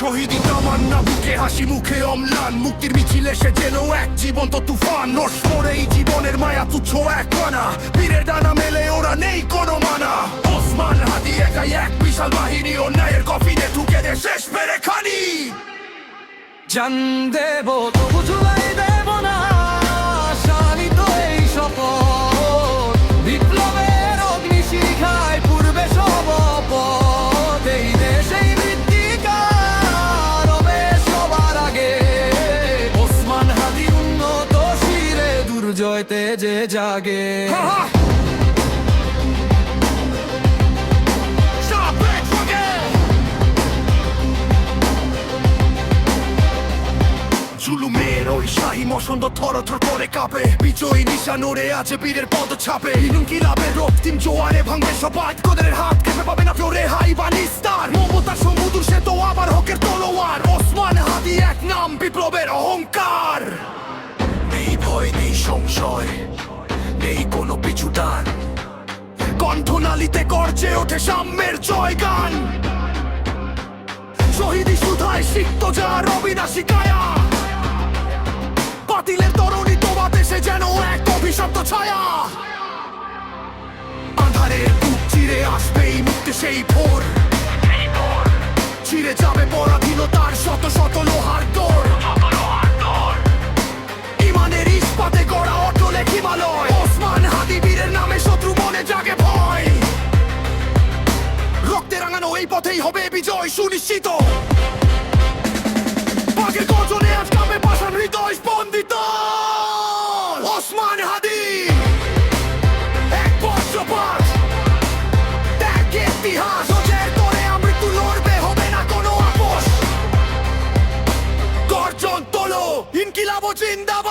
শহীদি তামান্না বুকে হাসি মুখে অম্লান, মুক্তির মিছিল এসে যেন এক জীবন্ত তুফান। নশ্বর এই জীবনের মায়া তুচ্ছ এক কণা, বীরের ডানা মেলে ওরা নেই কোনো মানা। ওসমান হাদি একাই এক বিশাল বাহিনী, অন্যায়ের কফিনে ঢুকে দে শেষ পেরে খানি। জান দেব তবু জুলাই দেব না, শানিত এই শপথ। বিপ্লবের অগ্নিশিখায় পূর্বে সব পথ, এই দেশেই মৃত্তিকার হবে সবার আগে। ওসমান হাদি উন্নত শিরে দুর্জয়তে যে জাগে। জুলুমের ওই শাহী মসন্দ থরথর করে কাঁপে, বিজয়ী নিশান ওড়ে আছে বীরের পদছাপে। ইনকিলাবের রক্তিম জোয়ারে ভাঙবে সবাই, তোদের হাত কেঁপে পাবে না কেউ রেহাই বা নিস্তার। মমতা সমুদ্র সে তো আবার হকের তলোয়ার, ওসমান হাদি এক নাম বিপ্লবের অহংকার। নেই ভয় নেই সংশয় নেই কোনো পিছুটান, কণ্ঠনালীতে গর্জে ওঠে সাম্যের জয়গান। শহীদি সুধায় সিক্ত যার অবিনাশী কায়া, বাতিলের তরণী তোমা দেশে যেন এক অভিশপ্ত ছায়া। আধারের বুক চিরে আসবে এই মুক্তি সেই ভোর, চিরে যাবে পরাধীনতার শত শত লোহার দৌড়। ইমানের ইস্পাতে গড়া অটল এক হিমালয়, ওসমান হাদি বীরের নামে শত্রু মনে জাগে ভয়। রক্তে রাঙানো এই পথেই হবে বিজয় সুনিশ্চিত। বাঘের গর্জনে আজ কাঁপে পাষাণ হৃদয় স্পন্দিত। ওসমান হাদি এক বজ্রপাত, ত্যাগ ইতিহাস। ওজের তোরে আমৃত্যু লড়বে, হবে না কোনো আপোষ। গর্জন তোলো, ইনকিলাব জিন্দাবাদ।